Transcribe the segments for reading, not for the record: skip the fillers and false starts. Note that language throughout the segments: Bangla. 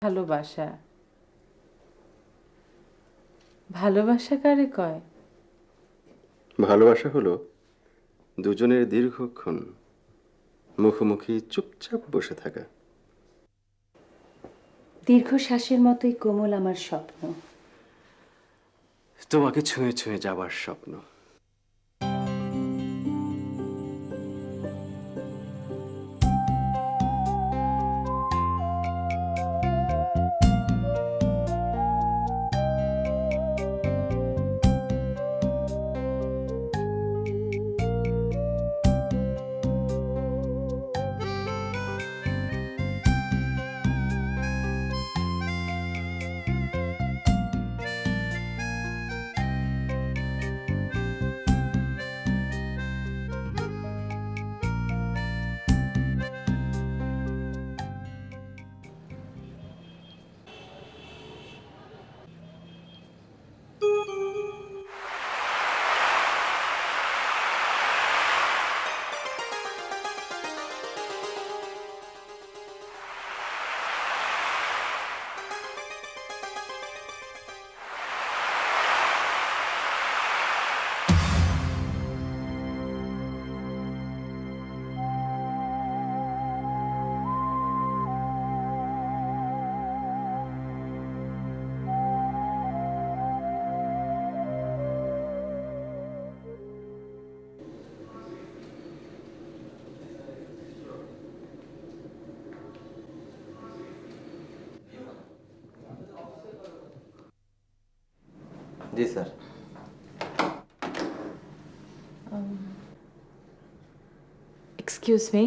ভালোবাসা ভালোবাসা কারে কয়? ভালোবাসা হলো দুজনের দীর্ঘক্ষণ মুখোমুখি চুপচাপ বসে থাকা। দীর্ঘশ্বাসের মতোই কোমল আমার স্বপ্ন। তোমাকে ছুঁয়ে ছুঁয়ে যাবার স্বপ্ন। जी sir. Excuse me,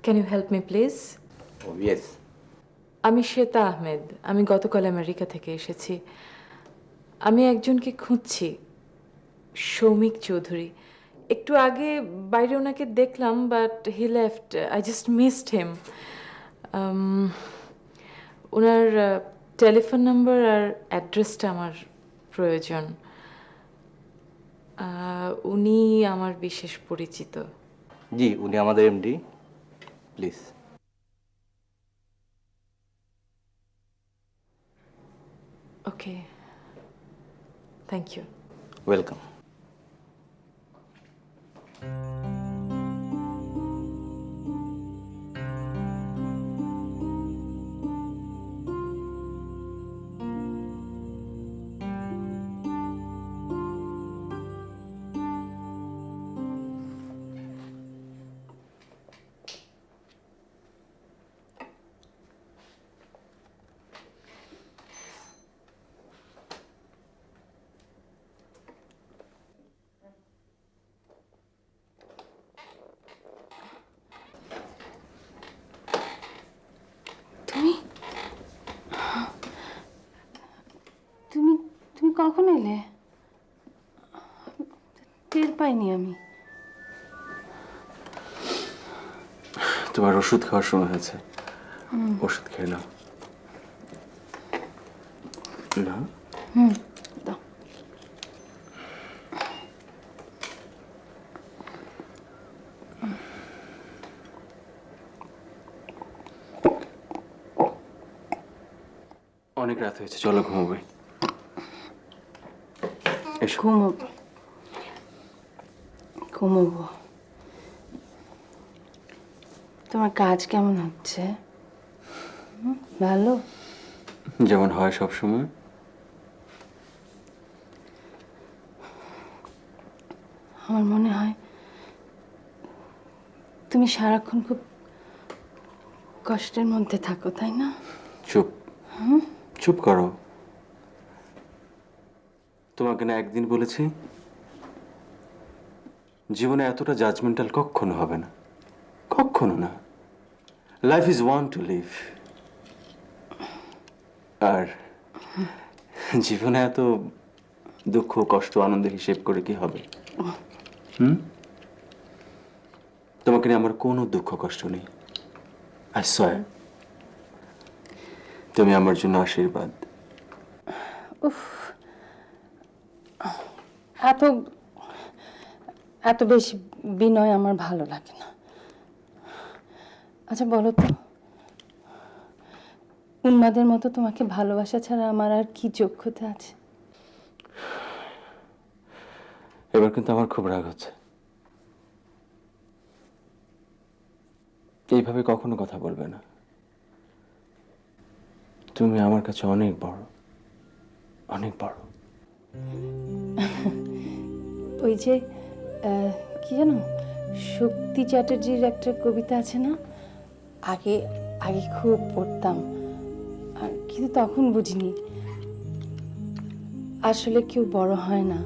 can you help me please? Oh yes। আমি শ্বেতা আহমেদ, আমি গতকাল আমেরিকা থেকে এসেছি। আমি একজনকে খুঁজছি, সৌমিক চৌধুরী। একটু আগে বাইরে ওনাকে দেখলাম, but he left, I just missed him. ওনার টেলিফোন নাম্বার আর অ্যাড্রেসটা আমার প্রয়োজন। উনি আমার বিশেষ পরিচিত। जी उन्हें हमारे MD please. Okay, thank you. Welcome. তুমি তুমি তুমি কখন এলে? টের পাইনি আমি। তোমার ওষুধ খাওয়ার সময় হয়েছে, ওষুধ খেয়ে নাও। না দাও। অনেক রাত হয়েছে, চলো ঘুমোবে। এসো। ঘুমোবো ঘুমোবো। তোমার কাজ কেমন হচ্ছে? ভালো? যেমন হয় সব সময়। আমার মনে হয় তুমি সারাক্ষণ খুব কষ্টের মধ্যে থাকো, তাই না? চুপ, চুপ করো। তোমাকে না একদিন বলেছি জীবনে এতটা জাজমেন্টাল কখনো হবে না, কখনো না। Life is one to live. আর জীবনে এত দুঃখ কষ্ট আনন্দ হিসেব করে কি হবে? তোমাকে নিয়ে আমার কোনো দুঃখ কষ্ট নেই। আই সোয়ার তুমি আমার জন্য আশীর্বাদ। এত এত বেশি বিনয় আমার ভালো লাগে না। আচ্ছা বলো তো, উন্মাদের মতো তোমাকে ভালোবাসা ছাড়া আমার আর কি যোগ্যতা আছে? এবার কিন্তু আমার খুব রাগ হচ্ছে। এইভাবে কখনো কথা বলবে না। তুমি আমার কাছে অনেক বড়, অনেক বড়। ওই যে কি জানো, শক্তি চ্যাটার্জির একটা কবিতা আছে না, আগে আগে খুব পড়তাম, কিন্তু তখন বুঝিনি আসলে কেউ বড় হয় না,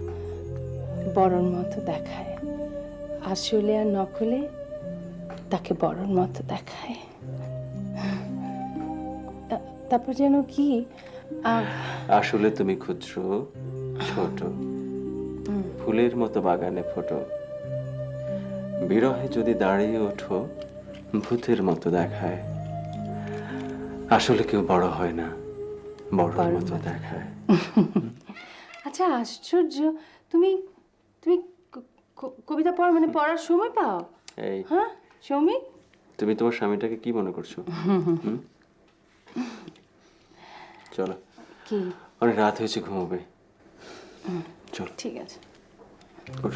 বড়র মতো দেখায়। আসলে আর নকলে তাকে বড়র মতো দেখায়। তারপর যেন কি আসলে তুমি ক্ষুদ্র, ছোট, ফুলের মতো বাগানে ফোটো, বিরহে যদি দাঁড়িয়ে ওঠো ভূতের মতো দেখায়। আসলে কেউ বড় হয় না, বড়র মতো দেখায়। আচ্ছা, আশ্চর্য, তুমি তুমি কবিতা পড় মানে পড়ার সময় পাও? এই, হ্যাঁ সৌমিক, তুমি তোমার স্বামীটাকে কি মনে করছো? হুম? চলো, কি? অনেক রাত হয়েছে, ঘুমোবে। চল, ঠিক আছে, ওঠ।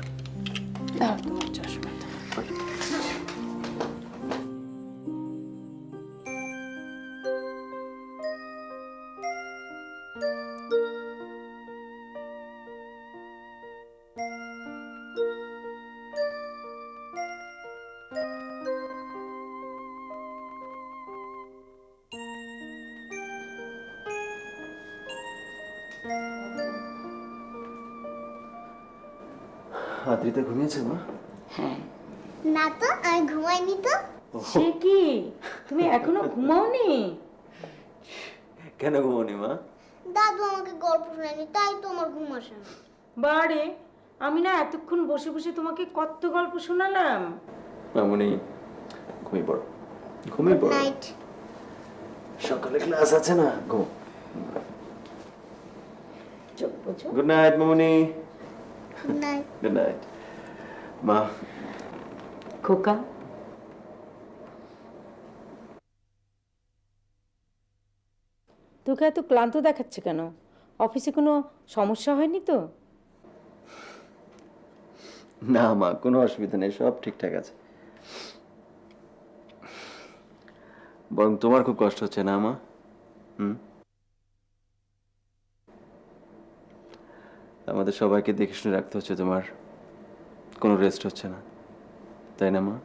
দাও তোমার চশমাটা। আদ্রিতা ঘুমিয়েছে মা? না তো, আমি ঘুমাইনি তো। সে কি, তুমি এখনো ঘুমাওনি? কেন ঘুমোনি মা? দাদু আমাকে গল্প শোনায়নি, তাই তো আমার ঘুম আসে না। বারে, আমি না এতক্ষণ বসে বসে তোমাকে কত গল্প শোনালাম। মামুনি, ঘুমিয়ে পড়ো, ঘুমিয়ে পড়ো। নাইট। সকালে ক্লাস আছে না, ঘুম। চোখ বোঝো। গুড নাইট মামুনি। নাইট। গুড নাইট মা। খোকা, তোকে এত ক্লান্ত দেখাচ্ছে কেন? অফিসে কোনো সমস্যা হয়নি তো? না মা, কোনো অসুবিধা নেই, সব ঠিকঠাক আছে। বরং তোমার খুব কষ্ট হচ্ছে না মা? আমাদের সবাইকে দেখে শুনে রাখতে হচ্ছে, তোমার কোনো রেস্ট হচ্ছে না, তাই না মা?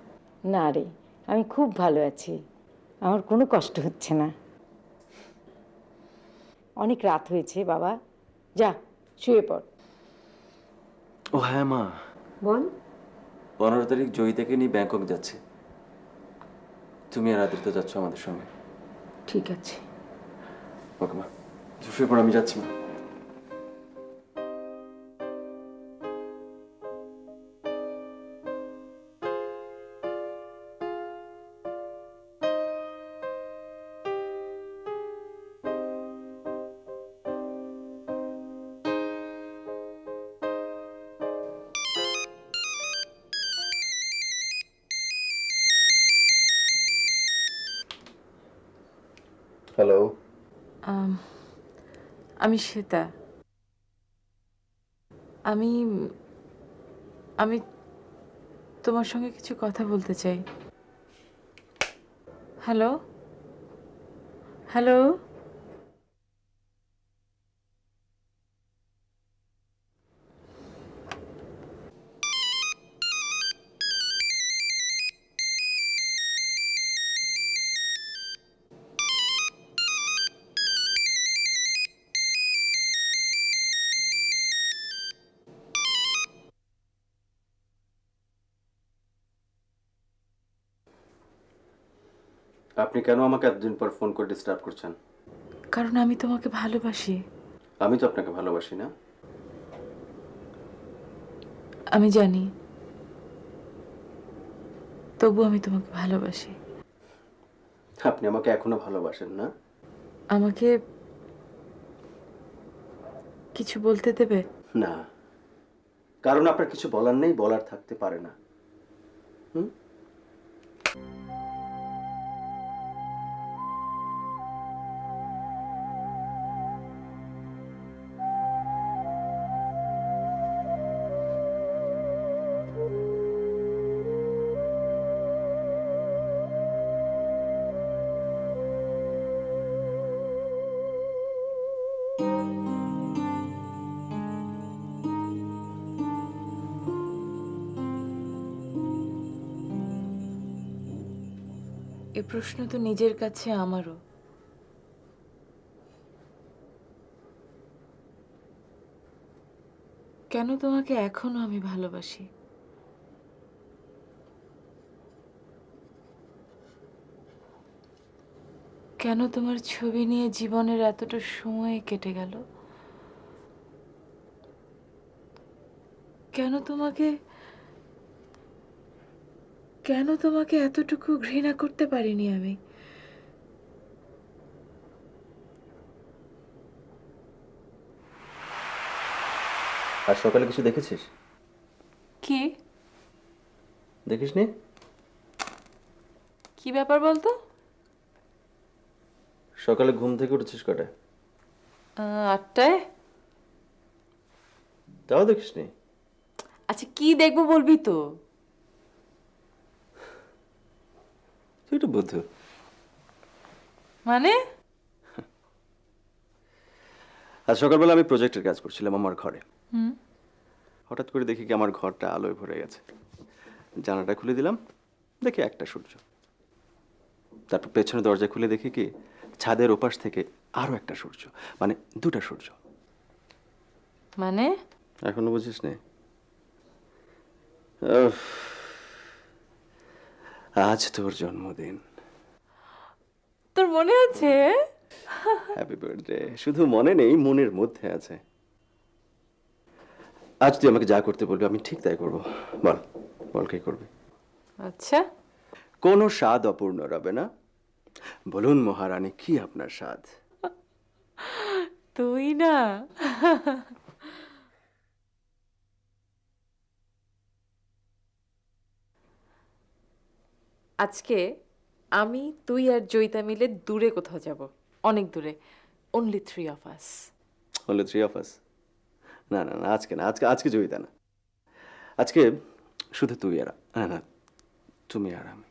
না রে, আমি খুব ভালো আছি, আমার কোনো কষ্ট হচ্ছে না। অনেক রাত হয়েছে বাবা, যা শুয়ে পড়। ও হ্যাঁ মা, বল। 15 তারিখ জয়িতাকে নিয়ে ব্যাংকক যাচ্ছে। তুমি আর আদ্রিতা যাচ্ছ আমাদের সঙ্গে। ঠিক আছে। ওকে মা, শুয়ে পড়ো, আমি যাচ্ছি মা। হ্যালো। আমি শ্বেতা। আমি আমি তোমার সঙ্গে কিছু কথা বলতে চাই। Hello, hello. আপনি কেন আমাকে এতদিন পর ফোন করে ডিস্টার্ব করছেন? কারণ আমি তোমাকে ভালোবাসি। আমি তো আপনাকে ভালোবাসি না। আমি জানি, তবু আমি তোমাকে ভালোবাসি। আপনি আমাকে এখনো ভালোবাসেন না? আমাকে কিছু বলতে দেবে? না, কারণ আপনার কিছু বলার নেই, বলার থাকতে পারে না। প্রশ্ন তো নিজের কাছে আমারও। কেন তোমাকে এখনো আমি ভালোবাসি? কেন তোমার ছবি নিয়ে জীবনের এতটা সময় কেটে গেল? কেন তোমাকে কেন তোমাকে এতটুকু ঘৃণা করতে পারিনি আমি? আর সকালে কিছু দেখেছিস? কি দেখিসনি? কি ব্যাপার বলতো? সকালে ঘুম থেকে উঠেছিস কটায়? 8টায়। তাও দেখিসনি? আচ্ছা কি দেখবো বলবি তো? তুই একটু বুদ্ধু। মানে? আজ সকালবেলা আমি প্রজেক্টের কাজ করছিলাম আমার ঘরে। হঠাৎ করে দেখি কি আমার ঘরটা আলোয় ভরে গেছে। জানালাটা খুলে দিলাম, দেখি একটা সূর্য। তারপর পেছনে দরজা খুলে দেখি কি ছাদের ওপাশ থেকে আরো একটা সূর্য, মানে দুটা সূর্য। মানে এখনো বুঝিস নে? আজ তোর জন্মদিন। তোর মনে আছে? Happy birthday. শুধু মনে নেই, মনের মধ্যে আছে। আজ তুই আমাকে যা করতে বলবি আমি ঠিক তাই করবো। বল বল কি করবি? আচ্ছা কোনো স্বাদ অপূর্ণ রবে না। বলুন মহারানী, কি আপনার স্বাদ? তুই না। আজকে আমি তুই আর জয়িতা মিলে দূরে কোথাও যাব, অনেক দূরে। Only 3 of us। হলো 3 of us? না না না, আজকে না, আজকে আজকে জয়িতা না। আজকে শুধু তুই আর না না, তুমি আর আমি।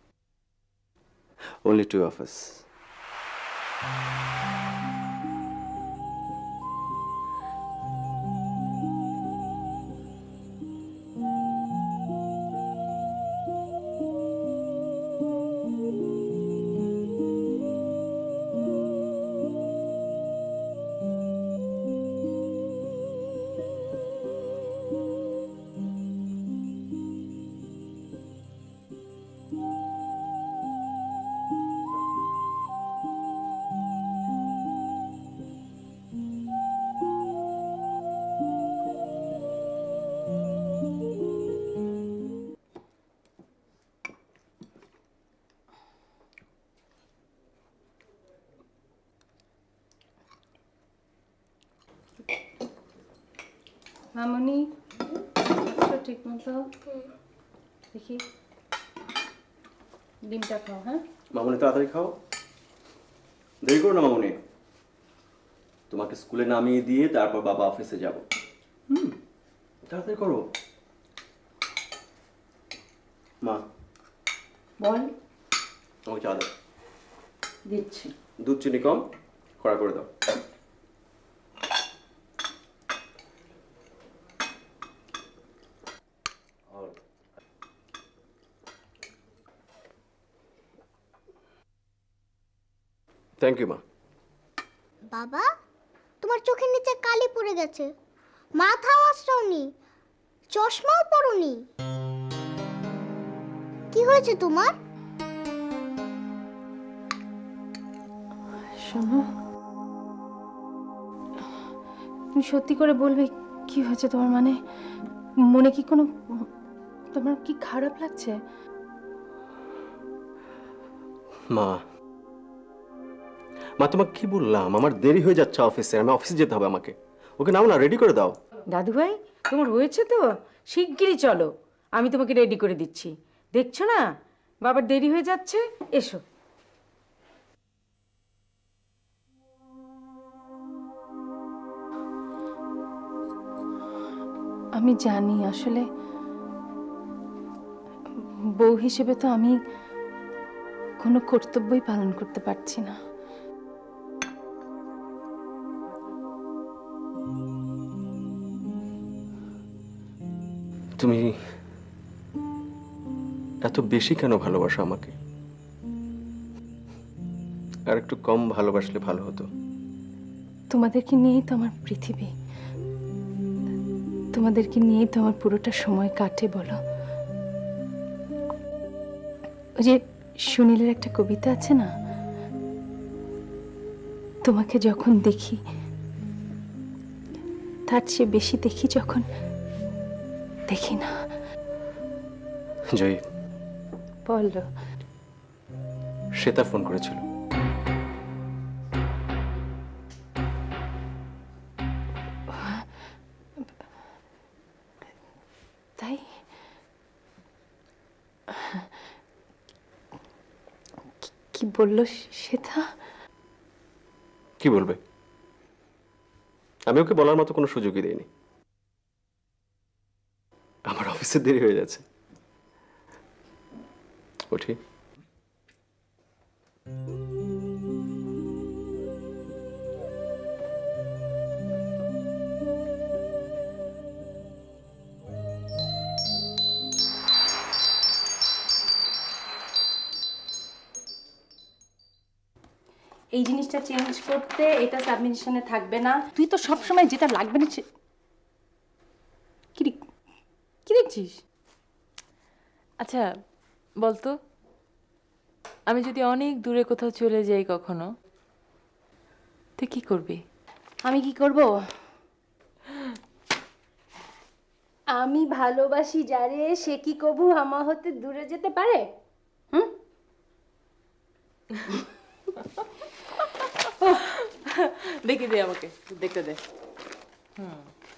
Only 2 of us। মামনি ঠিক মতো দেখি ডিমটা খাও। হ্যাঁ মামুনি তাড়াতাড়ি খাও, দেরি করো না মামুনি। তোমাকে স্কুলে নামিয়ে দিয়ে তারপর বাবা অফিসে যাব। তাড়াতাড়ি করো। মা বল, আমাকে চা দাও। দিচ্ছি। দুধ চিনি কম, কড়া করে দাও। থ্যাংক ইউ মা। বাবা, তোমার চোখের নিচে কালি পড়ে গেছে, মাথাও আঁচড়াওনি, চশমাও পরোনি। কি হয়েছে তোমার? শোনো, তুমি সত্যি করে বলবে কি হয়েছে তোমার? মানে মনে কি কোনো, তোমার কি খারাপ লাগছে? মা মা তোমাকে কি বললাম? আমার দেরি হয়ে যাচ্ছে অফিসে, আমি অফিসে যেতে হবে আমাকে। ওকে নাও না, রেডি করে দাও। দাদু ভাই, তোমার হয়েছে তো? শিগগিরই চলো, আমি তোমাকে রেডি করে দিচ্ছি। দেখছো না বাবার দেরি হয়ে যাচ্ছে, এসো। আমি জানি আসলে বউ হিসেবে তো আমি কোনো কর্তব্যই পালন করতে পারছি না। তুমি এত বেশি কেন ভালোবাসো আমাকে? আর একটু কম ভালোবাসলে ভালো হতো। তোমাদেরকে নিয়েই তো আমার পৃথিবী, তোমাদেরকে নিয়েই তো আমার পুরোটা সময় কাটে বলো। ওই যে সুনীলের একটা কবিতা আছে না, তোমাকে যখন দেখি তার চেয়ে বেশি দেখি যখন দেখি না। জয়ী, বলো। শ্বেতা ফোন করেছিল। তাই? কি বললো শ্বেতা? কি বলবে? আমি ওকে বলার মতো কোনো সুযোগই দেইনি। আমার অফিসে দেরি হয়ে যাচ্ছে, উঠি। এই জিনিসটা চেঞ্জ করতে এটা সাবমিশনে থাকবে না। তুই তো সব সময় যেটা লাগবে না কি কি দেখছিস? আচ্ছা বলতো, আমি যদি অনেক দূরে কোথাও চলে যাই কখনো, তুই কি করবি? আমি কি করব? আমি ভালোবাসি যারে, সে কি কবু আমার হতে দূরে যেতে পারে? হুম? দেখে দে আমাকে, দেখতে দে।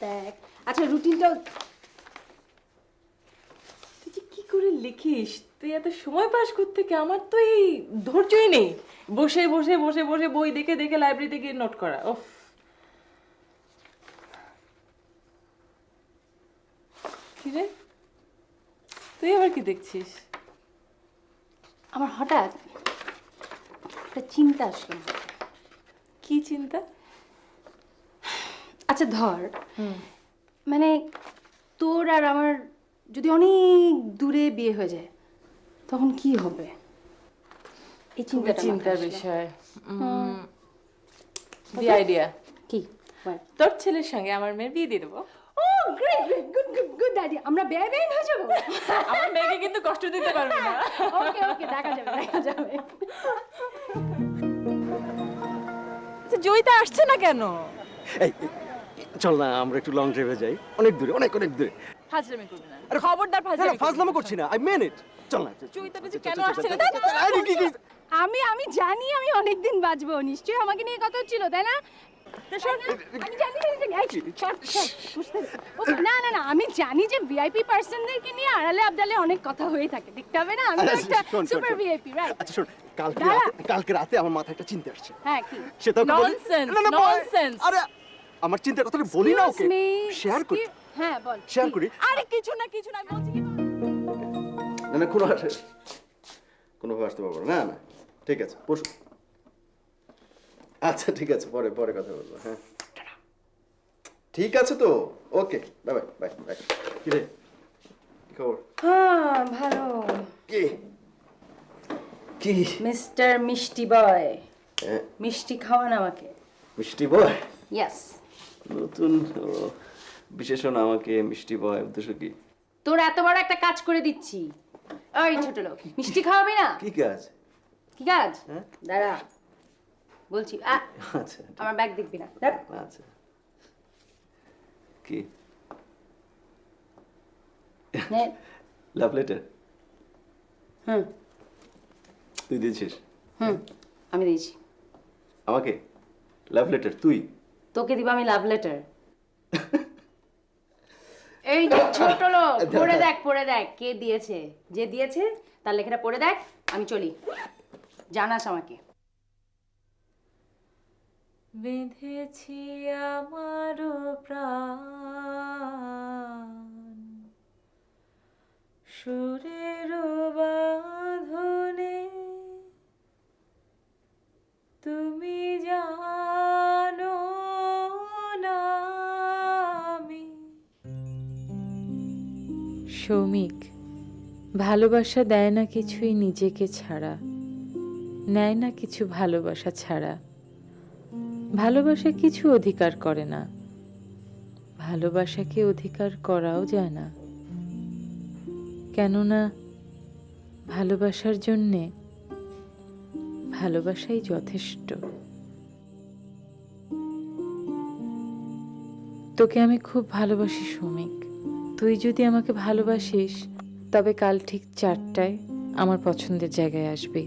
দেখ, আচ্ছা রুটিনটাও তুই যে কি করে লিখিস? তুই এত সময় পাস করতে কি? আমার তো এই ধৈর্যই নেই বসে বসে বসে বসে বই দেখে দেখে লাইব্রেরিতে গিয়ে নোট করা। ওফ, কি রে, তুই আবার কি দেখছিস? আমার হঠাৎ একটা চিন্তা আসলো। কি চিন্তা? আচ্ছা ধর, মানে তোর আর আমার যদি অনেক দূরে বিয়ে হয়ে যায়, তখন কি হবে? এই চিন্তাটা মাথায় চিন্তার আসলো। বিষয়। দি আইডিয়া, কি? বল। তোর ছেলের সঙ্গে আমার মেয়ের বিয়ে দিয়ে দেবো। Oh great great, good good good idea. আমরা বেআই বেআইন হয়ে যাবো। আমার মেয়েকে কিন্তু কষ্ট দিতে পারবে না। ওকে ওকে, দেখা যাবে দেখা যাবে। আচ্ছা, জয়িতা আসছে না কেন? এই চল না, আমরা একটু লং ড্রাইভে যাই, অনেক দূরে, অনেক অনেক দূরে। ফাজলামি করবি না, খবরদার ফাজলামি করবি না। ফাজলামো করছি না, আই মেন ইট। চল না। জয়িতাটা যে কেন আসছে না? আরে কি আমি জানি আমি অনেকদিন বাঁচবো, নিশ্চয়ই আমাকে নিয়ে কথা হচ্ছিল, তাই না? আমি জানি না না না, আমি জানি যে ভিআইপি পার্সনদেরকে নিয়ে আড়ালে আবডালে অনেক কথা হয়ে থাকে, দেখতে হবে না? আমি তো একটা সুপার ভিআইপি, রাইট? আচ্ছা শোন, কালকে রাতে আমার মাথায় একটা চিন্তা আসছে। হ্যাঁ কি? সেটা Nonsense, nonsense. আরে আমার চিন্তার কথাটা বলি না ওকে, শেয়ার করি। হ্যাঁ বল। শেয়ার করি। আরে কিছু না আমি বলছি কি, না না, কোনো আসতে পারবো না। না না, ঠিক আছে, পরশু। আচ্ছা ঠিক আছে, পরে পরে কথা বলবো। হ্যাঁ ঠিক আছে তো, ওকে, বাই বাই বাই বাই। কি রে, কি খবর? হ্যাঁ ভালো। কি কি মিস্টার মিষ্টি বয়, হ্যাঁ, মিষ্টি খাওয়ান আমাকে। মিষ্টি বয়? ইয়েস। নতুন বিশেষণ আমাকে মিষ্টি বয়, উদ্দেশ্য কি? তোর এত বড় একটা কাজ করে দিচ্ছি। ওই ছোট লোক, মিষ্টি খাওয়াবি না? কি কাজ? কি কাজ? হ্যাঁ? দাঁড়া বলছি। আচ্ছা আমার ব্যাগ দেখবি না, দেখ। আচ্ছা, কি নে। লাভ লেটার হুম তুই দিয়েছিস হুম, আমি দিয়েছি। আমাকে লাভ লেটার? তুই? তোকে দিব আমি লাভ লেটার। এই যে ছোট লোক, পড়ে দেখ কে দিয়েছে। যে দিয়েছে তার লেখাটা পড়ে দেখ, আমি চলি। জানাস আমাকে। বেঁধেছি আমারও প্রাণ সুরের বাঁধনে, তুমি জানো না আমি। সৌমিক, ভালোবাসা দেয় না কিছুই নিজেকে ছাড়া, নেয় না কিছু ভালোবাসা ছাড়া। ভালোবাসা কিছু অধিকার করে না, ভালোবাসাকে অধিকার করাও যায় না। কেননা ভালোবাসার জন্যে ভালোবাসাই যথেষ্ট। তোকে আমি খুব ভালোবাসি সৌমিক। তুই যদি আমাকে ভালোবাসিস তবে কাল ঠিক 4টায় আমার পছন্দের জায়গায় আসবি,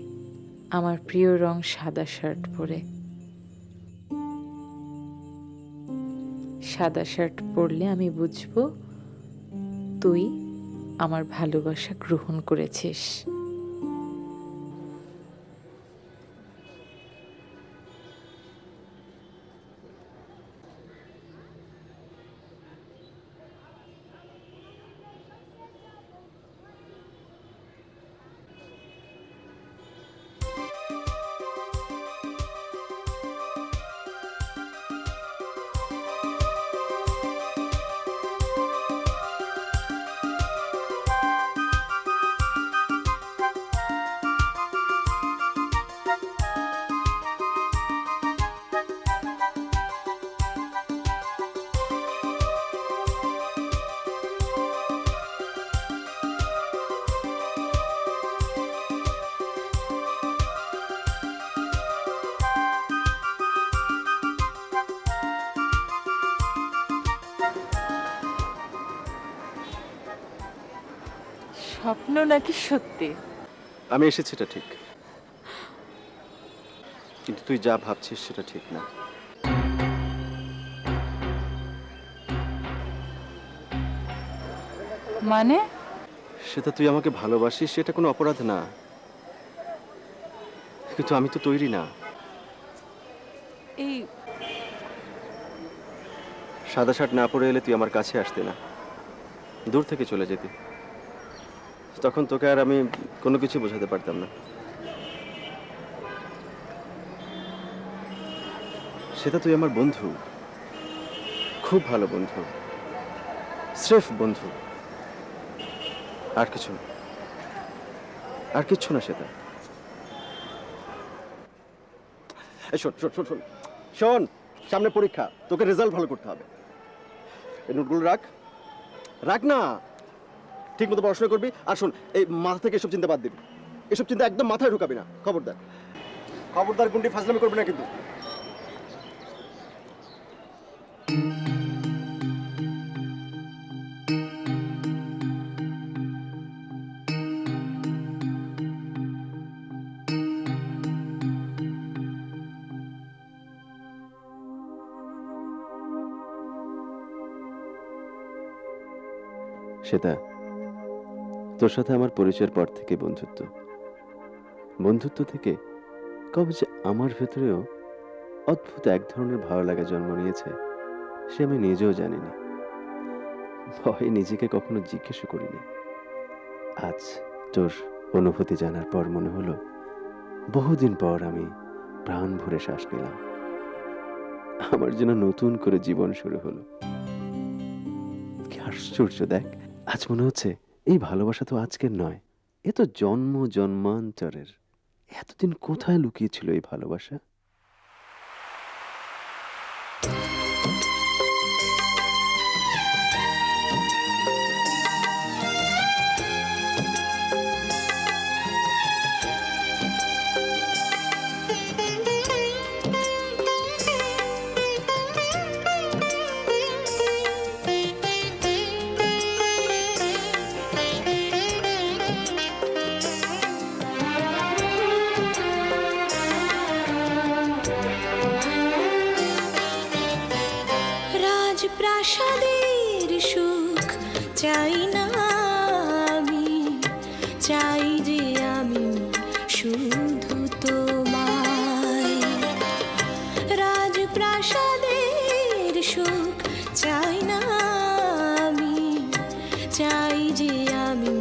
আমার প্রিয় রং সাদা শার্ট পরে। সাদা শার্ট পরলে আমি বুঝবো তুই আমার ভালোবাসা গ্রহণ করেছিস। স্বপ্ন নাকি সত্যি? আমি এসেছি এটা ঠিক, কিন্তু তুই যা ভাবছিস সেটা ঠিক না। মানে? সেটা তুই আমাকে ভালোবাসিস সেটা কোনো অপরাধ না, কিন্তু আমি তো তৈরি না। এই সাদা শার্ট না পরে এলে তুই আমার কাছে আসতে না, দূর থেকে চলে যেতি। তখন তোকে আর আমি কোনো কিছু বোঝাতে পারতাম না। সেটা তুই আমার বন্ধু, খুব ভালো বন্ধু, স্রেফ বন্ধু, আর কিছু না, আর কিচ্ছু না সেটা। এই শোন শোন শোন শোন শোন, সামনে পরীক্ষা, তোকে রেজাল্ট ভালো করতে হবে। এই নোটগুলো রাখ, রাখ না, ঠিক মতো পড়াশোনা করবি। আর শোন, এই মাথা থেকে এসব চিন্তা বাদ দিবি, এসব চিন্তা একদম মাথায় ঢুকাবি না, খবরদার। খবরদার, গুন্ডি ফাজলামি করবি না কিন্তু। সেটা তোর সাথে আমার পরিচয়ের পর থেকে বন্ধুত্ব, বন্ধুত্ব থেকে কবে যে আমার ভেতরেও অদ্ভুত এক ধরনের ভালো লাগা জন্ম নিয়েছে সে আমি নিজেও জানিনি। ভয়ে নিজেকে কখনো জিজ্ঞেসও করিনি। আজ তোর অনুভূতি জানার পর মনে হলো বহুদিন পর আমি প্রাণ ভরে শ্বাস নিলাম। আমার যেন নতুন করে জীবন শুরু হলো। কি আশ্চর্য, দেখ আজ মনে হচ্ছে এই ভালোবাসা তো আজকের নয়, এ তো জন্ম জন্মান্তরের। এতদিন কোথায় লুকিয়েছিল এই ভালোবাসা? রাজপ্রাসাদের সুখ চাই না আমি, চাই যে আমি শুধু তোমায়। রাজপ্রাসাদের সুখ চাই না আমি, চাই যে আমি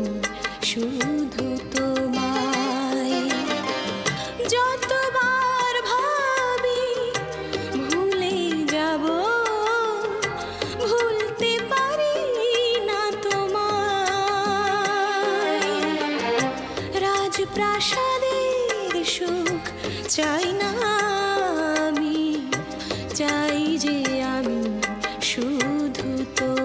শুধু তোমায়। যতবার ভাবি ভুলে যাব, ভুলতে পারি না তোমায়। চাই যে আমি শুধু তোমায়।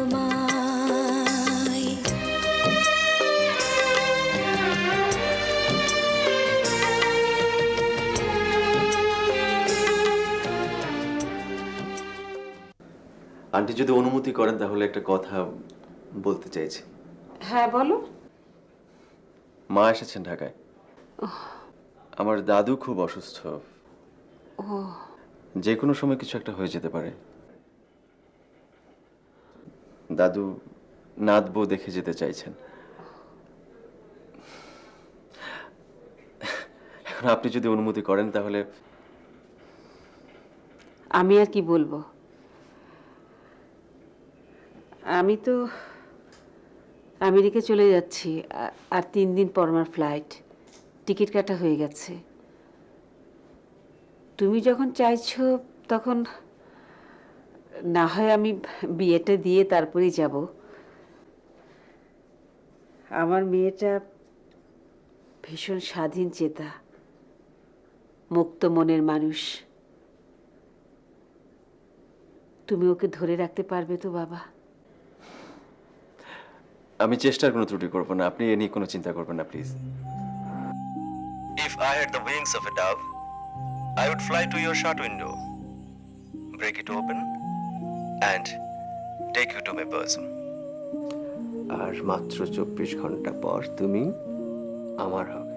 আন্টি যদি অনুমতি করেন তাহলে একটা কথা বলতে চাইছি। হ্যাঁ বলো। মা এসেছেন ঢাকায়। আমার দাদু খুব অসুস্থ। যে কোনো সময় কিছু একটা হয়ে যেতে পারে। দাদু নাত বউ দেখে যেতে চাইছেন। এখন আপনি যদি অনুমতি করেন তাহলে। আমি আর কি বলবো, আমি তো আমেরিকা চলে যাচ্ছি, আর 3 দিন পর আমার ফ্লাইট, টিকিট কাটা হয়ে গেছে। তুমি যখন চাইছো তখন না হয় আমি বিয়েটা দিয়ে তারপরেই যাব। আমার মেয়েটা ভীষণ স্বাধীন চেতা, মুক্ত মনের মানুষ। তুমি ওকে ধরে রাখতে পারবে তো বাবা? আমি চেষ্টার কোনো ত্রুটি করব না, আপনি এ নিয়ে কোনো চিন্তা করবেন না please. If I had the wings of a dove, I would fly to your shot window, break it open, and take you to my bosom. আর মাত্র 24 ঘন্টা পর তুমি আমার হবে।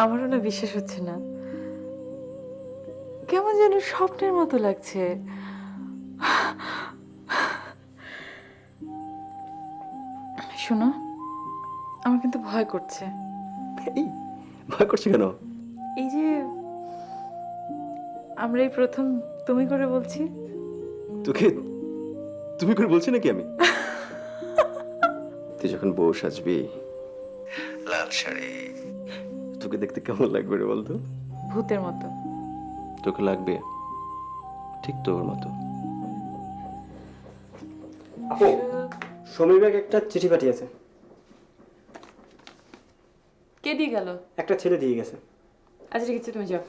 আমারও না বিশ্বাস হচ্ছে না, কেমন যেন স্বপ্নের মতো লাগছে। শোনো, আমার কিন্তু ভয় করছে। এই ভয় করছে কেন? এই যে আমরা এই প্রথম তুমি করে বলছি। তোকে তুমি করে বলছি নাকি আমি? তুই যখন বউ সাজবি লাল শাড়ি, তোকে দেখতে কেমন লাগবে রে বলতো? ভূতের মতো। তোকে লাগবে ঠিক তোর মতো। আপু, সমীর ব্যাগ একটা চিঠি পাঠিয়েছে। কে দিয়ে গেল? একটা ছেলে দিয়ে গেছে। আচ্ছা ঠিক আছে, তুমি যাও।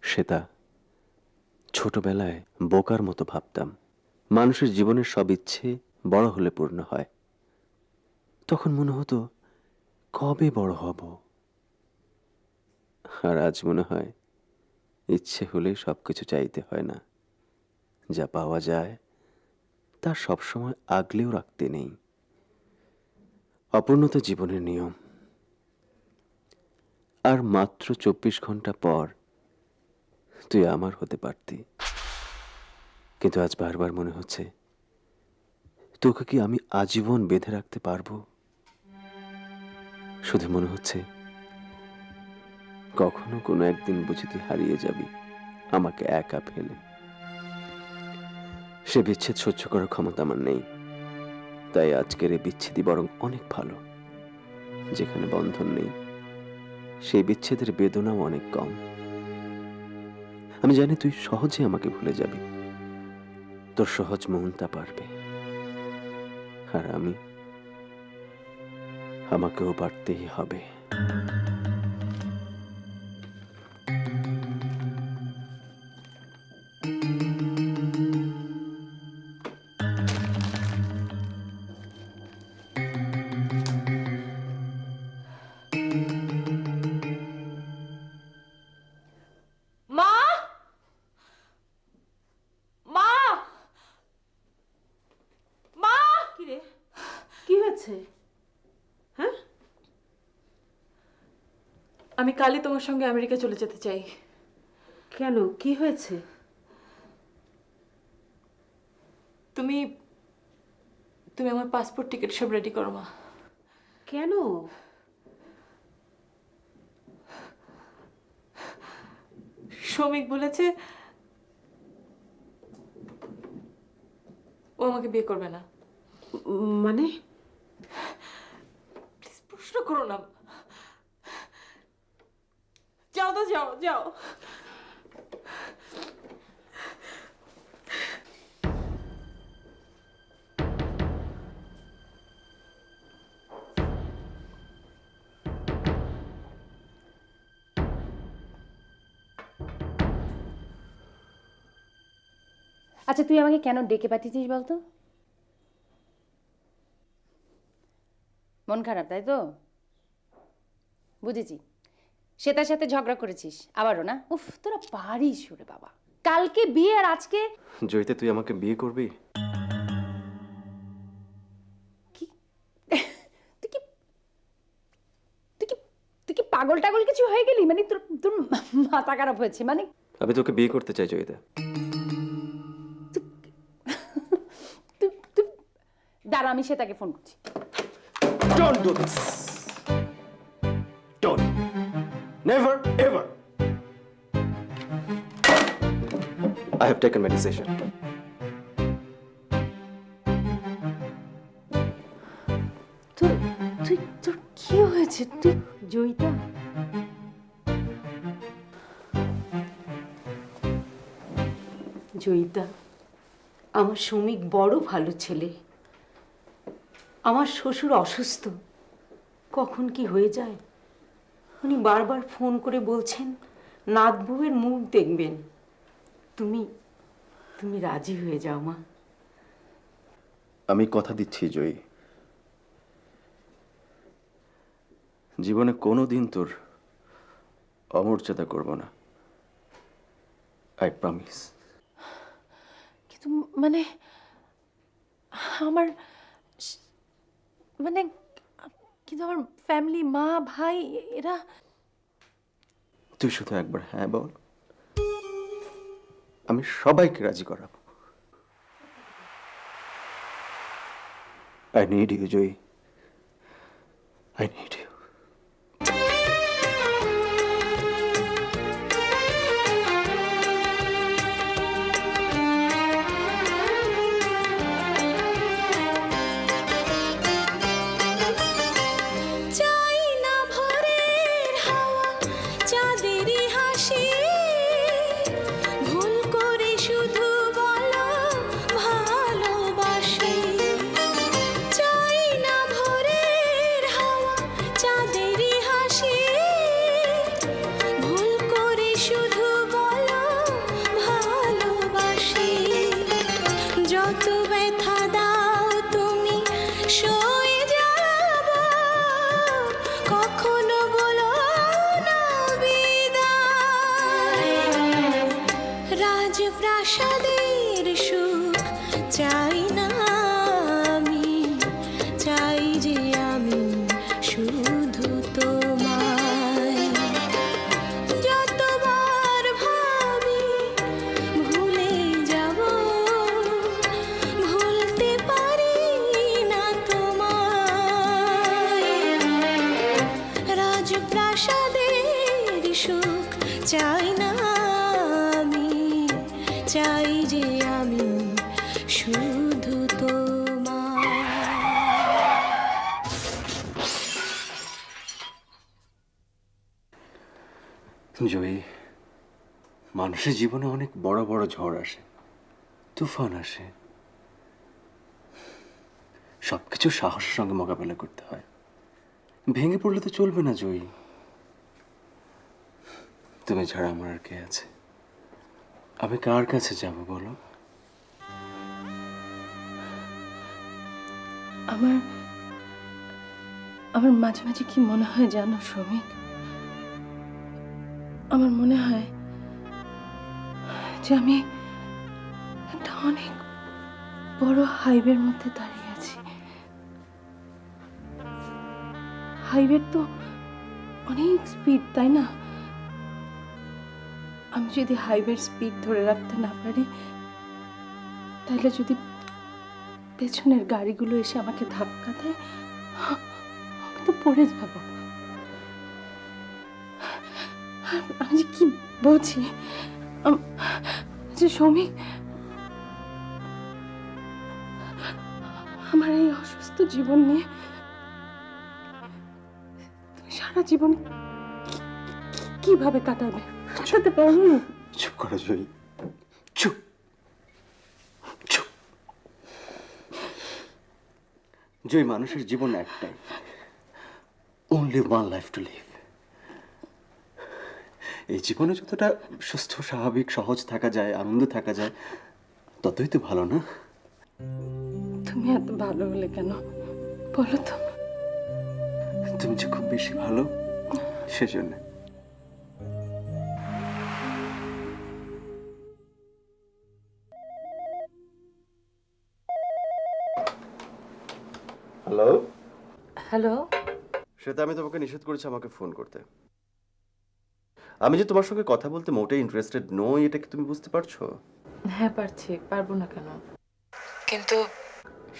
শ্বেতা, ছোটবেলায় বোকার মতো ভাবতাম মানুষের জীবনের সব ইচ্ছে বড় হলে পূর্ণ হয়। তখন মনে হতো কবে বড় হব। আর আজ মনে হয় ইচ্ছে হলে সবকিছু চাইতে হয় না, যা পাওয়া যায় তা সবসময় আগলেও রাখতে নেই। অপূর্ণতা জীবনের নিয়ম। আর মাত্র 24 ঘন্টা পর তুই আমার হতে পারতি, কিন্তু আজ বারবার মনে হচ্ছে তোকে কি আমি আজীবন বেঁধে রাখতে পারবো? শুধু মনে হচ্ছে কখনো কোনো একদিন বুঝি তুই হারিয়ে যাবি আমাকে একা ফেলে। সে বিচ্ছেদ সহ্য করার ক্ষমতা আমার নেই, তাই আজকের এই বিচ্ছেদই বরং অনেক ভালো। যেখানে বন্ধন নেই সেই বিচ্ছেদের বেদনাও অনেক কম। আমি জানি তুই সহজে আমাকে ভুলে যাবি, তোর সহজ মনটা পারবে। আর আমাকেও পারতেই হবে। মা, মা, মা! কি রে, কি হয়েছে? হ্যাঁ, আমি কালই তোমার সঙ্গে আমেরিকা চলে যেতে চাই। কেন, কি হয়েছে? তুমি তুমি আমার পাসপোর্ট টিকিট সব রেডি করো মা। কেন? সৌমিক বলেছে ও আমাকে বিয়ে করবে না। মানে? প্লিজ প্রশ্ন করো না। যাও যাও। আচ্ছা তুই আমাকে কেন ডেকে পাঠিয়েছিস বলতো? মন খারাপ তাই তো? বুঝেছি, শ্বেতার সাথে ঝগড়া করেছিস আবারও না? উফ তোরা পারিস রে বাবা, কালকে বিয়ে আর আজকে জয়িতা, তুই আমাকে বিয়ে করবি? কি তুই কি তুই কি তুই কি পাগল টাগল কিছু হয়ে গেলি? মানে তোর তোর মাথা খারাপ হয়েছে মানে? আমি তোকে বিয়ে করতে চাই জয়িতা। তুই তুই দাঁড়া, আমি শ্বেতাকে ফোন করছি। Don't do this. Don't. Never, ever. I have taken my decision. তোর কি হয়েছে? তুই জয়িতা, জয়িতা, আমার শ্রমিক বড় ভালো ছেলে। আমার শ্বশুর অসুস্থ, কখন কি হয়ে যায়। উনি বারবার ফোন করে বলছেন নাত বউয়ের মুখ দেখবেন। তুমি তুমি রাজি হয়ে যাও মা। আমি কথা দিচ্ছি জয়ী, জীবনে কোনোদিন তোর অমর্যাদা করব না। I promise. কিন্তু মানে আমার মানে কিন্তু আমার ফ্যামিলি, মা ভাই এরা। তুই শুধু একবার হ্যাঁ বল, আমি সবাইকে রাজি করাবো। I need you Joyee, I need you. চাই না ভোরের হাওয়া চাঁদেরই হাসি, ভুল করে শুধু বলো ভালোবাসি। চাই না ভোরের হাওয়া চাঁদেরই হাসি, ভুল করে শুধু বলো ভালোবাসি। যত ব্যথা দাও তুমি সয়ে যাব, কখনো বলো না বিদায়। রাজপ্রাসাদের সুখ চাই না আমি, চাই যে আমি শুধু তোমায়। যতবার ভাবি ভুলে যাব, ভুলতে পারি না তোমায়। রাজপ্রাসাদের সুখ চাই না আমি, চাই যে আমি শুধু তোমায়। জয়ী, মানুষের জীবনে অনেক বড় বড় ঝড় আসে, তুফান আসে, সবকিছু সাহসের সঙ্গে মোকাবেলা করতে হয়। ভেঙে পড়লে তো চলবে না জয়ী। তুমি ছাড়া আমার আর কে আছে? আমি কার কাছে যাব বলো? আমার আমার মাঝে মাঝে কি মনে হয় জানো শ্রমিক? আমার মনে হয় যে আমি একটা অনেক বড় হাইওয়ের মধ্যে দাঁড়িয়ে আছি। হাইওয়ের তো অনেক স্পিড, তাই না? আমি যদি হাইওয়ের স্পিড ধরে রাখতে না পারি, তাহলে যদি পেছনের গাড়িগুলো এসে আমাকে ধাক্কা দেয়, আমি তো পড়ে যাব। আমি যে কি বলছি যে শ্রমিক, আমার এই অসুস্থ জীবন নিয়ে তুমি সারা জীবন কিভাবে কাটাবে? কাটাতে পারবো না। চুপ করো জয়ী, চুপ চুপ। জয়ী, মানুষের জীবন একটাই, only one life to live. এই জীবনে যতটা সুস্থ, স্বাভাবিক, সহজ থাকা যায়, আনন্দ থাকা যায়, ততই তো ভালো, না? তুমি এত ভালো হলে কেন বলো তো? তুমি যে খুব বেশি ভালো, সেজন্য। Hello hello. শ্বেতা, আমি তোমাকে নিষেধ করেছি আমাকে ফোন করতে। আমি যে তোমার সঙ্গে কথা বলতে মোটেই ইন্টারেস্টেড নই, এটা কি তুমি বুঝতে পারছো? হ্যাঁ পারছি, পারবো না কেন? কিন্তু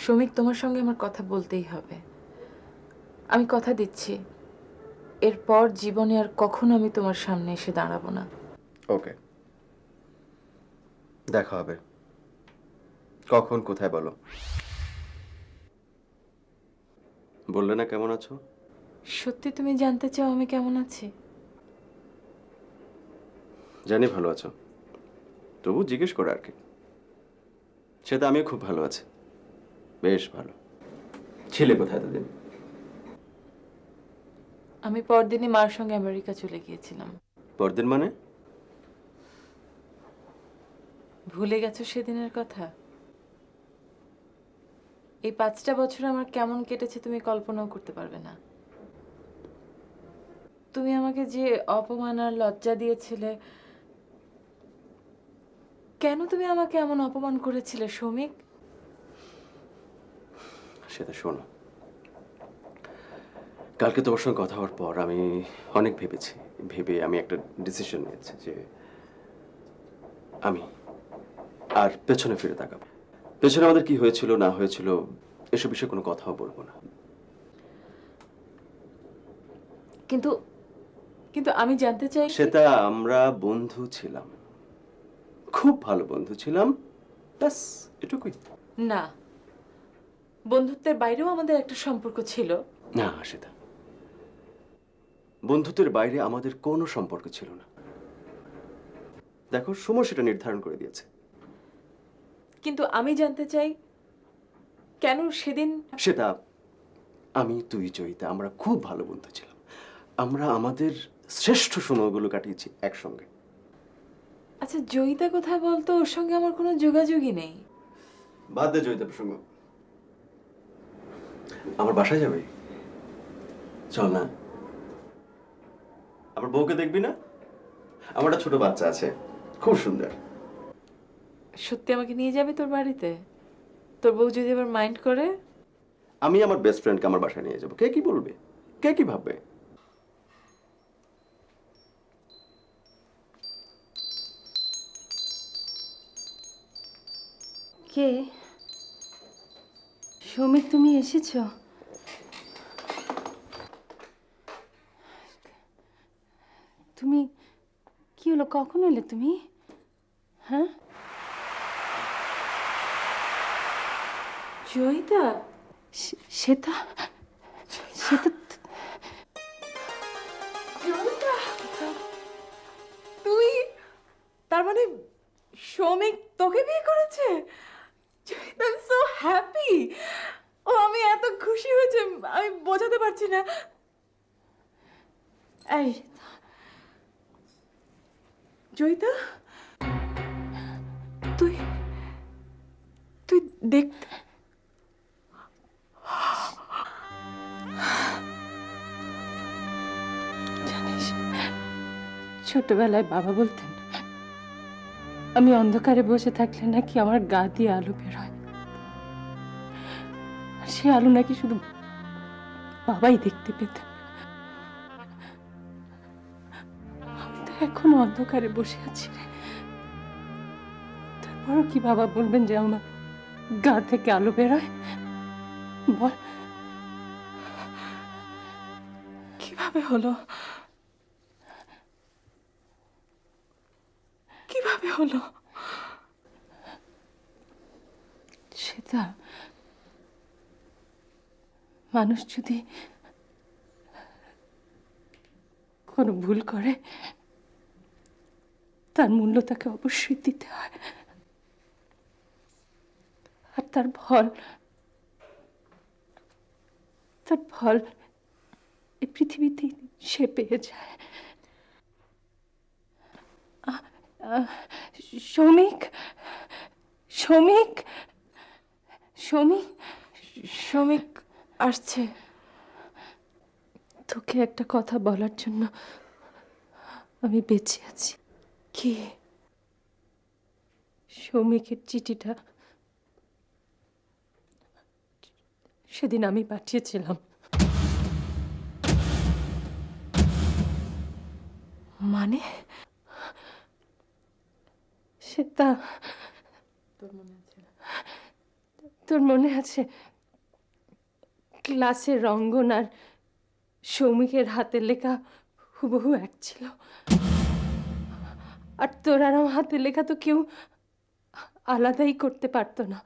শমিক, তোমার সঙ্গে আমার কথা বলতেই হবে। আমি কথা দিচ্ছি, এরপর জীবনে আর কখনো আমি তোমার সামনে এসে দাঁড়াবো না। ওকে, দেখা হবে। কখন, কোথায় বলো? বললে না কেমন আছো? সত্যি তুমি জানতে চাও আমি কেমন আছি? জানি ভালো আছো, তবু জিজ্ঞেস করে আর কি। সেটা আমিও খুব ভালো আছি, বেশ ভালো। ছিলে কোথায় এতদিন? আমি পরদিনই মার সঙ্গে আমেরিকা চলে গিয়েছিলাম। পরদিন মানে? ভুলে গেছো সেদিনের কথা? এই 5টা বছর আমার কেমন কেটেছে তুমি কল্পনাও করতে পারবে না। তুমি আমাকে যে অপমান আর লজ্জা দিয়েছিলে, কেন তুমি আমাকে এমন অপমান করেছিলে শৌমিক? সেটা শোনো, কালকে তোমার সঙ্গে কথা হওয়ার পর আমি অনেক ভেবেছি। ভেবে আমি একটা ডিসিশন নিয়েছি যে আমি আর পেছনে ফিরে তাকাবো। পেছনে আমাদের কি হয়েছিল না হয়েছিল এসব বিষয়ে কোনো কথাও বলবো না। কিন্তু কিন্তু আমি জানতে চাই সেটা আমরা বন্ধু ছিলাম, খুব ভালো বন্ধু ছিলাম, ব্যাস এটুকুই। না, বন্ধুত্বের বাইরেও আমাদের একটা সম্পর্ক ছিল। না সেটা, বন্ধুত্বের বাইরে আমাদের কোনো সম্পর্ক ছিল না। দেখো, সময় সেটা নির্ধারণ করে দিয়েছে। কিন্তু আমি জানতে চাই কেন সেদিন? সেটা আমি, তুই, জয়িতা আমরা খুব ভালো বন্ধু ছিলাম। আমরা আমাদের শ্রেষ্ঠ সময়গুলো কাটিয়েছি একসঙ্গে। আচ্ছা, জয়িতা কোথায় বলতো? ওর সঙ্গে আমার কোনো যোগাযোগই নেই। বাদ দে জয়িতা প্রসঙ্গ। আমার বাসায় যাবে? চল না, আমার বউকে দেখবি না? আমার একটা ছোট বাচ্চা আছে, খুব সুন্দর। সত্যি আমাকে নিয়ে যাবে তোর বাড়িতে? তোর বউ যদি আবার মাইন্ড করে? আমি আমার বেস্ট ফ্রেন্ডকে আমার বাসায় নিয়ে যাবো, কে কি বলবে, কে কি ভাববে? কে? সৌমিক, তুমি এসেছো? তুমি কি হলো, কখন এলে তুমি? হ্যাঁ, জয়িতা? সেটা সেটা জয়িতা, তুই? তার মানে সৌমিক তোকে বিয়ে করেছে? Joyita, I am so happy. ও, আমি এত খুশি হয়েছে আমি বোঝাতে পারছি না। এই জয়িতা, তুই তুই দেখতে জানিস, ছোটবেলায় বাবা বলতেন আমি অন্ধকারে বসে থাকলে নাকি আমার গা দিয়ে আলো বের হয়, আর সে আলো নাকি শুধু বাবাই দেখতে পেতেন। আমি তো এখনো অন্ধকারে বসে আছি রে। তারপরও কি বাবা বলবেন যে আমার গা থেকে আলো বেরোয়? বল, কিভাবে হলো? কিভাবে হলো? সেটা মানুষ যদি কোনো ভুল করে তার মূল্য তাকে অবশ্যই দিতে হয়, আর তার ফল এই পৃথিবীতেই সে পেয়ে যায়। সৌমিক, সৌমিক, সৌমিক, শ্রমিক আসছে। তোকে একটা কথা বলার জন্য আমি বেঁচে আছি। কি? সৌমিকের চিঠিটা সেদিন আমি পাঠিয়েছিলাম। মানে? সেটা তোর মনে আছে ক্লাসের রঙ্গন আর সৌমিকের হাতের লেখা হুবহু এক ছিল, আর তোর আর আমার হাতের লেখা তো কেউ আলাদাই করতে পারতো না।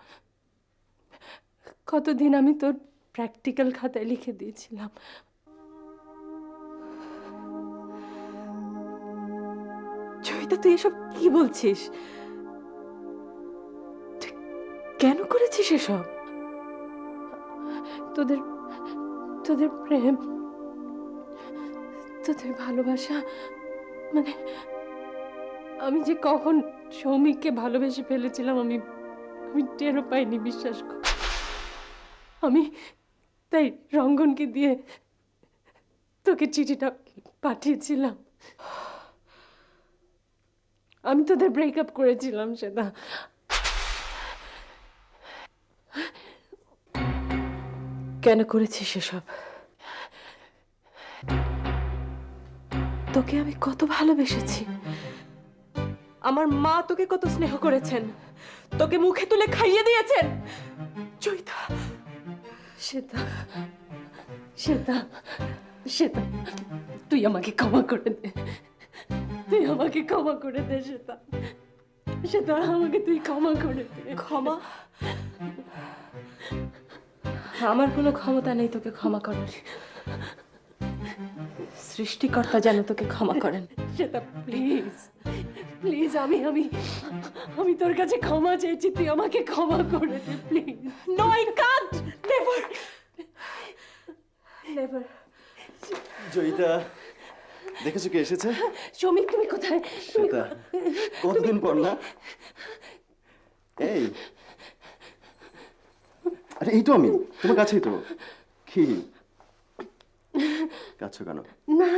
কতদিন আমি তোর প্র্যাকটিক্যাল খাতায় লিখে দিয়েছিলাম। জয়িতা, তুই এসব কি বলছিস? তুই কেন করেছিস এসব? তোদের তোদের প্রেম, তোদের ভালোবাসা, মানে আমি যে কখন সৌমিককে ভালোবেসে ফেলেছিলাম আমি টেরও পাইনি, বিশ্বাস কর। আমি তাই রঙ্গনকে দিয়ে তোকে চিঠিটা পাঠিয়েছিলাম। আমি তোদের ব্রেকআপ করেছিলাম সেটা। কেন করেছিস এসব? তোকে আমি কত ভালোবেসেছি। আমার মা তোকে কত স্নেহ করেছেন, তোকে মুখে তুলে খাইয়ে দিয়েছেন। জয়িতা, শ্বেতা, শ্বেতা, শ্বেতা, তুই আমাকে ক্ষমা করে দে, তুই আমাকে ক্ষমা করে দে শ্বেতা, শ্বেতা, আমাকে তুই ক্ষমা করে দে। ক্ষমা? আমার কোনো ক্ষমতা নেই তোকে ক্ষমা করার। সৃষ্টিকর্তা যেন তোকে ক্ষমা করেন। শ্বেতা, প্লিজ প্লিজ, আমি আমি আমি তোর কাছে ক্ষমা চেয়েছি, তুই আমাকে ক্ষমা করে দে please. No, I can't, never, never. Joyita, দেখেছো কে এসেছে? সৌমিক, তুমি কোথায়? সেটা কতদিন পর না? এই, আরে এই তো আমি, তোমার কাছেই তো। কি কাছো কেন? না,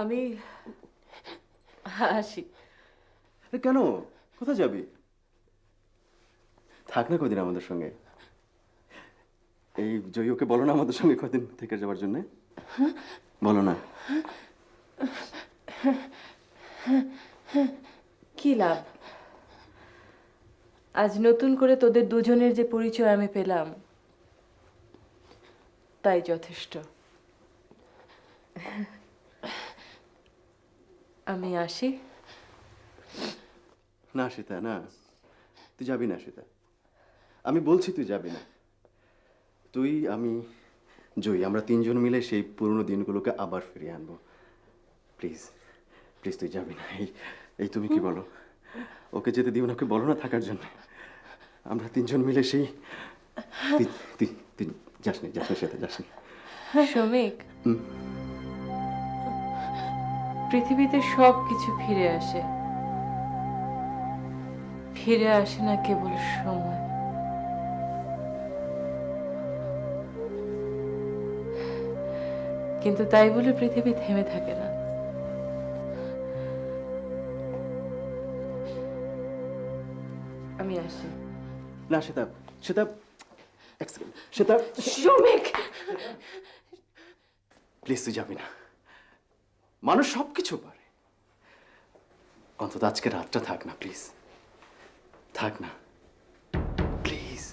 আমি আসি। আরে কেন, কোথায় যাবি? থাক না কদিন আমাদের সঙ্গে। এই জয়ীকে বলো না আমাদের সঙ্গে কদিন থেকে যাওয়ার জন্য। বলো না। কি লাভ? আজ নতুন করে তোদের দুজনের যে পরিচয় আমি পেলাম, তাই যথেষ্ট। আমি আসি। না সীতা, না, তুই যাবি না সীতা। আমি বলছি তুই যাবি না। তুই, আমি, জয়ী, আমরা তিনজন মিলে সেই পুরনো দিনগুলোকে আবার ফিরিয়ে আনবো। প্লিজ প্লিজ, তুই যাবি না। এই তুমি কি বলো? ওকে যেতে দিও না, ওকে বলো না থাকার জন্য। আমরা তিনজন মিলে সেই তুই তুই যাসনি, সাথে যাসনি। শ্রমিক, পৃথিবীতে সব কিছু ফিরে আসে, ফিরে আসে না কেবল সময়। কিন্তু তাই বলে পৃথিবী থেমে থাকে না। আমি আসি। না সেটা সেটা এক সেকেন্ড, সেটা সৌমিক, প্লিজ তুই যাবি না। মানুষ সব কিছু পারে, অন্তত আজকে রাতটা থাক না প্লিজ, থাক না প্লিজ।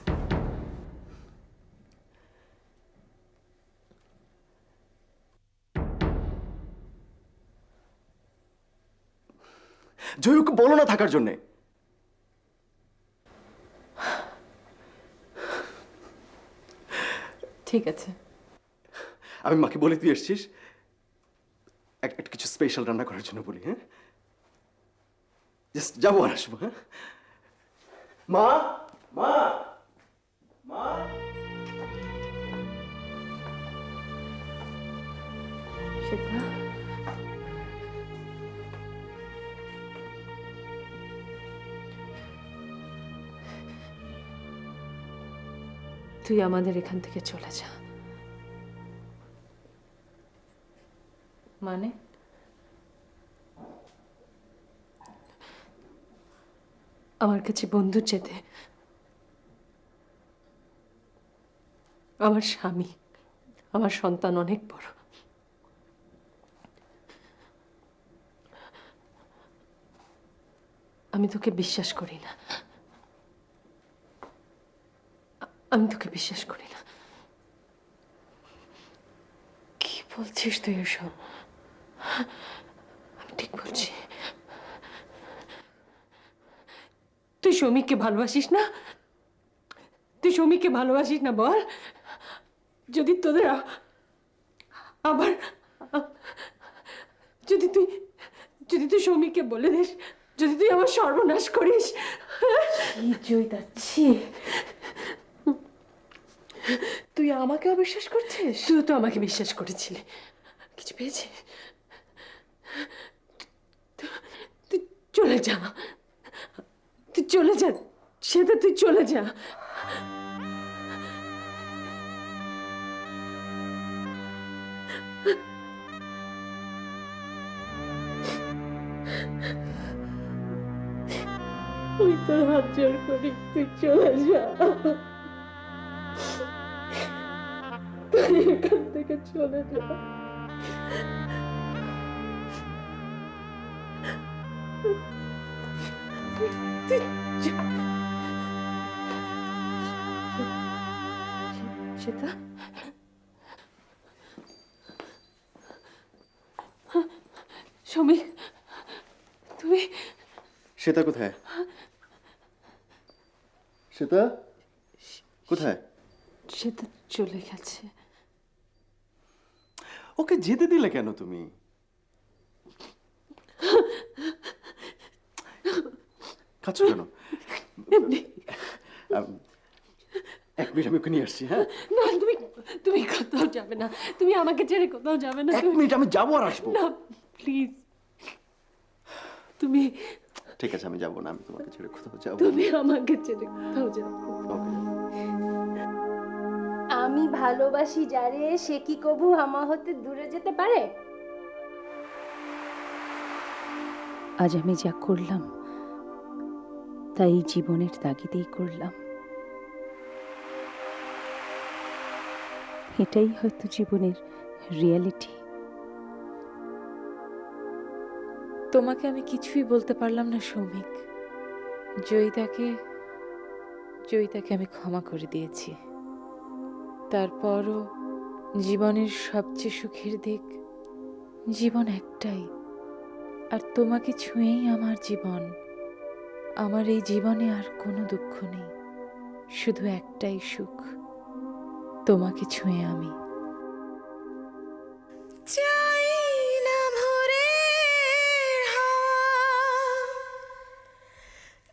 জয়ুকে বলো না থাকার জন্যে। ঠিক আছে, আমি মাকে বলে তুই এসছিস একটা কিছু স্পেশাল রান্না করার জন্য বলি, হ্যাঁ? জাস্ট যাবো আর আসবো, হ্যাঁ? মা, মা, মা। শ্বেতা, তুই আমাদের এখান থেকে চলে যা। মানে? আমার কাছে বন্ধু চেতে আমার স্বামী, আমার সন্তান অনেক বড়। আমি তোকে বিশ্বাস করি না, আমি তোকে বিশ্বাস করি না। কি বলছিস তুই এসব? আমি ঠিক বলছি। তুই সৌমিককে ভালোবাসিস না? তুই সৌমিককে ভালোবাসিস না বল? যদি তোদের আবার যদি তুই সৌমিককে বলে দিস, যদি তুই আমার সর্বনাশ করিস। জয়দাচ্ছি, তুই আমাকে অবিশ্বাস করছিস? তুই তো আমাকে বিশ্বাস করেছিলি, কিছু পেয়েছিস? তুই চলে যা, তুই চলে যা, সেটা তুই চলে যা। আমি তোর হাত জোর করি, তুই চলে যা, তুই এখান থেকে চলে যা। শ্বেতা, সৌমিক, তুমি? শ্বেতা কোথায়? শ্বেতা কোথায়? শ্বেতা চলে গেছে। ওকে যেতে দিলে কেন তুমি? খাচ্ছো কেন? এক মিনিট, আমি ওকে নিয়ে আসছি, হ্যাঁ? না, তুমি কোথাও যাবে না, তুমি আমাকে ছেড়ে কোথাও যাবে না। এক মিনিট, আমি যাবো আর আসবো। না প্লিজ, তুমি ঠিক আছে, আমি যাবো না, আমি তোমাকে ছেড়ে কোথাও যাবো। তুমি আমাকে ছেড়ে কোথাও যাবে না। আমি ভালোবাসি যারে, সে কি কবু আমার হতে দূরে যেতে পারে? আজ আমি যা করলাম তাই জীবনের তাগিদেই করলাম। এটাই হয়তো জীবনের রিয়ালিটি। তোমাকে আমি কিছুই বলতে পারলাম না সৌমিক। জয়িতাকে আমি ক্ষমা করে দিয়েছি। তারপরও জীবনের সবচেয়ে সুখের দিক, জীবন একটাই, আর তোমাকে ছুঁয়েই আমার জীবন। আমার এই জীবনে আর কোনো দুঃখ নেই, শুধু একটাই সুখ, তোমাকে ছুঁয়ে আমি। চাই না ভোরের হাওয়া,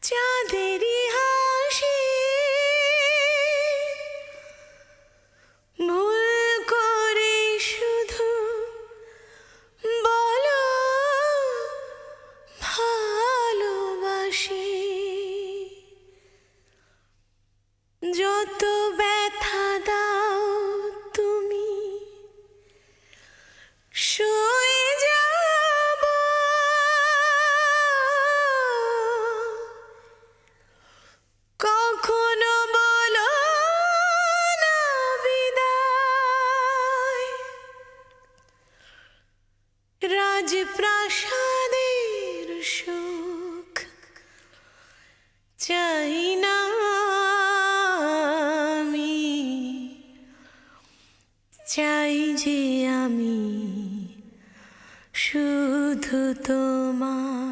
চাঁদেরই হাসি, মূল করে শুধু বলো ভালোবাসি। যত ব্যথা দাও তুমি, সয়ে যাব, কখনো বলো না বিদায়। রাজপ্রাসাদের সুখ চাই না আমি, চাই যে আমি শুধু তোমার।